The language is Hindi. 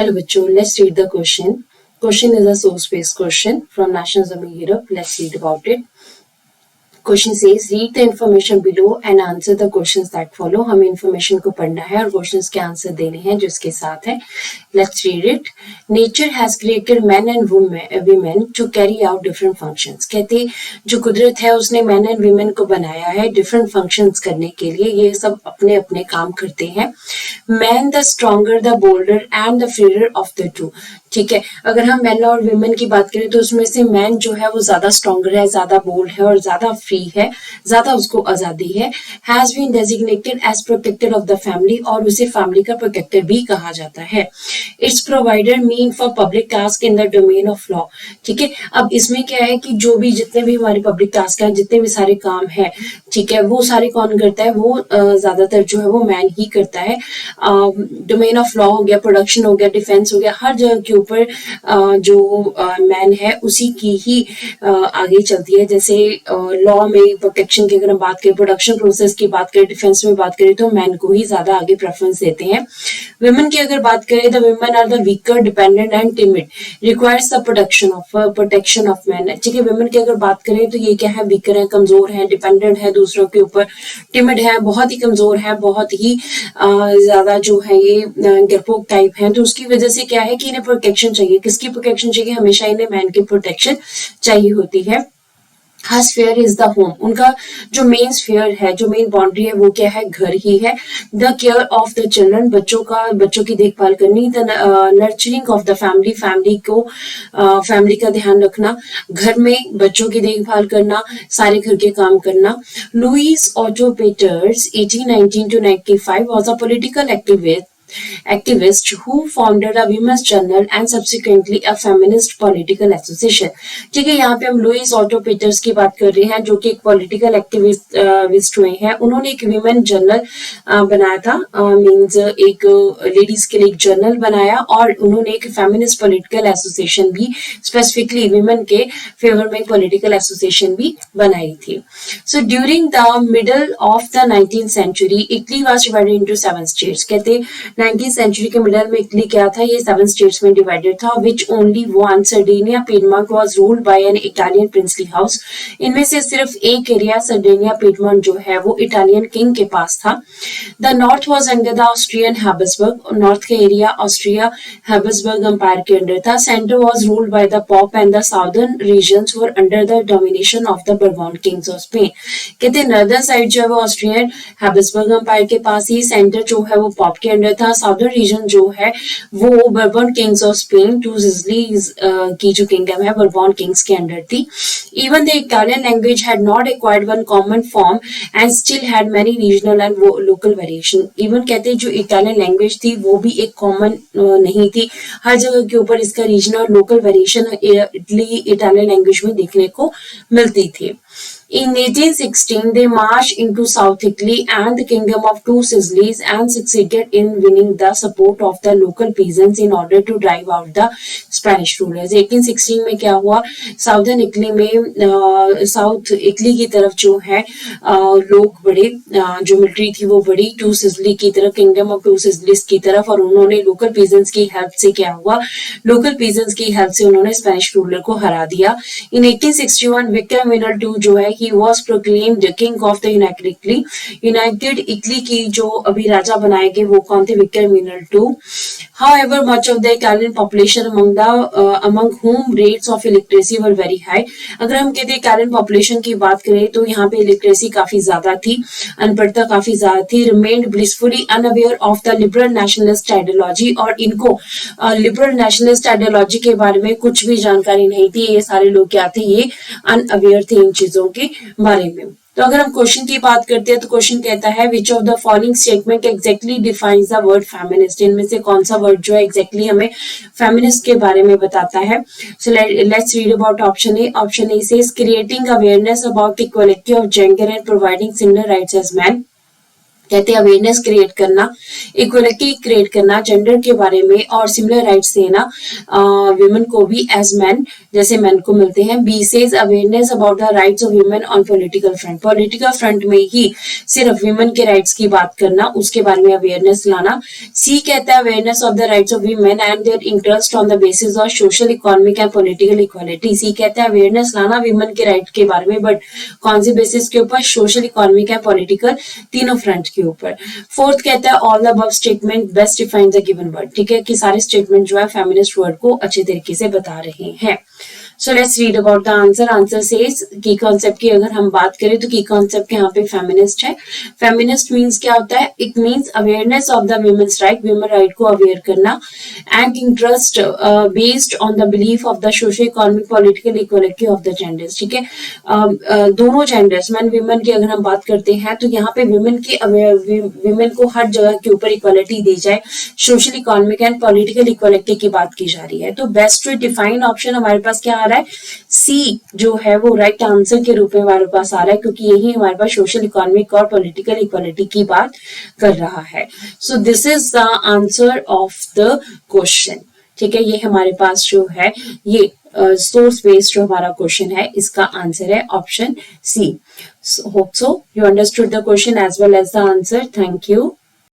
Hello बच्चों, let's read the question. Question is a source-based question from National Zami Europe. Let's read about it. Question says read the information below and answer the questions that follow. हमें information को पढ़ना है और questions के answer देने हैं जो इसके साथ है. Let's read it. Nature has created men and women to carry out different functions. कहते जो कुदरत है उसने men and women को बनाया है different functions करने के लिए. ये सब अपने अपने काम करते हैं. Man the stronger, the bolder and the freer of the two. ठीक है, अगर हम मैन और वुमेन की बात करें तो उसमें से मैन जो है वो ज्यादा स्ट्रॉन्गर है, ज्यादा बोल्ड है और ज्यादा फ्री है, ज्यादा उसको आजादी है. Has been designated as protector of the family और उसे फैमिली का प्रोटेक्टर भी कहा जाता है. It's provider mean for public task in the domain of law. ठीक है, अब इसमें क्या है कि जो भी जितने भी हमारे पब्लिक टास्क है, जितने भी सारे काम है, ठीक है, वो सारे कौन करता है? वो ज्यादातर जो है वो मैन ही करता है. डोमेन ऑफ लॉ हो गया, प्रोडक्शन हो गया, डिफेंस हो गया, हर जगह के ऊपर जो मैन है उसी की ही आगे चलती है. जैसे लॉ में प्रोटेक्शन की अगर हम बात करें, प्रोडक्शन प्रोसेस की बात करें, डिफेंस में बात करें तो मैन को ही ज्यादा आगे प्रेफरेंस देते हैं. वुमेन की अगर बात करें, the women are the weaker, dependent and timid, requires the protection of man. ठीक है, वुमेन की अगर बात करें तो ये क्या है? वीकर है, कमजोर है, डिपेंडेंट है दूसरों के ऊपर, टिमिड है, बहुत ही कमजोर है, बहुत ही ज्यादा जो है ये डरपोक टाइप है. तो उसकी वजह से क्या है कि इन्हें प्रोटेक्शन चाहिए. किसकी प्रोटेक्शन चाहिए? हमेशा इन्हें मैन की प्रोटेक्शन चाहिए होती है. हर स्फीयर इज द होम. उनका जो मेन स्फीयर है, जो मेन बाउंड्री है वो क्या है? घर ही है. The care of the children, बच्चों की देखभाल करनी. The nurturing of the family, family का ध्यान रखना, घर में बच्चों की देखभाल करना, सारे घर के काम करना. Louise Otto Peters 1819 to 95 was a political activist who founded a women's journal and subsequently a feminist political association. ठीक है, यहाँ पे हम लुइस ऑटो पीटर्स की बात कर रहे हैं जो कि एक पॉलिटिकल एक्टिविस्ट हुए हैं. उन्होंने एक विमेन जर्नल बनाया था, मींस एक लेडीज के लिए एक जर्नल बनाया और उन्होंने एक फेमिनिस्ट पॉलिटिकल एसोसिएशन भी स्पेसिफिकली विमेन के फेवर में पॉलिटिकल एसोसिएशन भी बनाई थी. So during the middle of the 19th century Italy was divided into 7 states. कहते 19th century के मिडल में इटली क्या था? ये 7 स्टेट्स में डिवाइडेड था. Which only one, Sardinia Piedmont, was ruled by an Italian princely house. इनमें से सिर्फ एक एरिया सर्डिनिया पिएडमोंट जो है वो इटालियन किंग के पास था. The north was under the Austrian Habsburg. North का एरिया ऑस्ट्रिया हैबिसबर्ग एम्पायर के अंडर था. Centre was ruled by the pope and the southern regions were under the domination of the Bourbon kings of Spain. कहते नॉर्दर्न साइड जो है वो ऑस्ट्रियन हैबिसबर्ग एम्पायर के पास ही, सेंटर जो है वो पॉप के अंडर था, साउदर्न रीजन जो है वो Bourbon kings of Spain, two Sicilies की जो किंगडम है बर्बन किंग्स के अंडर थी. Even the Italian language had not acquired one common form and still had many regional and local variation. Even कहते हैं जो इटालियन लैंग्वेज थी वो भी एक कॉमन नहीं थी, हर जगह के ऊपर इसका रीजनल और लोकल वेरिएशन इटालियन लैंग्वेज में देखने को मिलती थी. In 1816, they marched into South Italy and the kingdom of Two Sicilies and succeeded in winning the support of the local peasants in order to drive out the Spanish rulers. 1816 में क्या हुआ? साउदर्न इटली में साउथ इटली की तरफ जो है लोग बड़े, जो मिलिट्री थी वो बड़ी टू सिसिली की तरफ, किंगडम ऑफ टू सिसिलीज की तरफ, और उन्होंने लोकल पीजेंट्स की हेल्प से क्या हुआ? लोकल पीजेंट्स की हेल्प से उन्होंने स्पेनिश रूलर को हरा दिया. इन 1861 विक्टर एमानुएल II जो है he was proclaimed king of the United Italy की जो अभी राजा बनाए गए वो कौन थे? Victor Emmanuel II. However, much of the Italian population among whom rates of illiteracy were very high. अगर हम कहते हैं इटालियन पॉपुलेशन की बात करें तो यहाँ पे इलिटरेसी काफी ज्यादा थी, अनपढ़ता काफी ज्यादा थी. remained blissfully unaware of the liberal nationalist ideology, और इनको लिबरल नेशनलिस्ट आइडियोलॉजी के बारे में कुछ भी जानकारी नहीं थी. ये सारे लोग क्या थे? ये अनअवेयर थे इन चीजों के बारे में. तो अगर हम क्वेश्चन की बात करते हैं तो क्वेश्चन कहता है which of the following statement exactly defines the word feminist. इनमें से कौन सा वर्ड जो है एग्जैक्टली हमें फेमिनिस्ट के बारे में बताता है? So let's read about option A. Option A says creating awareness about equality of gender and providing similar rights as man. कहते हैं अवेयरनेस क्रिएट करना, इक्वलिटी क्रिएट करना जेंडर के बारे में, और सिमिलर राइट्स देना विमेन को भी एज मैन, जैसे मैन को मिलते हैं। B says awareness about the rights of women on political front, political front में ही सिर्फ विमेन के राइट्स की बात करना, उसके बारे में अवेयरनेस लाना। सी कहता है awareness of the rights of women and their interest on the basis of social, economic and political equality. C कहता है अवेयरनेस लाना विमेन के राइट के बारे में, बट कौन से बेसिस के ऊपर? सोशल, इकोनॉमिक एंड पॉलिटिकल, तीनों फ्रंट के ऊपर। फोर्थ कहता है all the above statement best define the given word, ठीक है, कि सारे स्टेटमेंट जो है फेमिनिस्ट वर्ड को अच्छे तरीके से बता रहे हैं। सो let's read about the answer. Answer says की कॉन्सेप्ट की अगर हम बात करें तो की कॉन्सेप्ट यहाँ पे फेमिनिस्ट है। फेमिनिस्ट मीन्स क्या होता है? It means awareness of the women's right, women right को अवेयर करना, and interest based on the belief of the social, economic, political equality of the genders, ठीक है। दोनों जेंडर्स मैन वुमेन की अगर हम बात करते हैं तो यहाँ पे वुमेन को हर जगह के ऊपर इक्वालिटी दी जाए, social, economic and political equality की बात की जा रही है। तो बेस्ट डिफाइन ऑप्शन हमारे पास क्या आ रहा है? सी जो है वो राइट आंसर के रूप में हमारे पास आ रहा है, क्योंकि यही हमारे पास सोशल, इकोनॉमिक और पॉलिटिकल इक्वालिटी की बात कर रहा है। So this is the answer of the question, ठीक है। ये हमारे पास जो है ये सोर्स बेस्ड जो हमारा क्वेश्चन है इसका आंसर है option C. Hope so you understood the question as well as the answer. Thank you.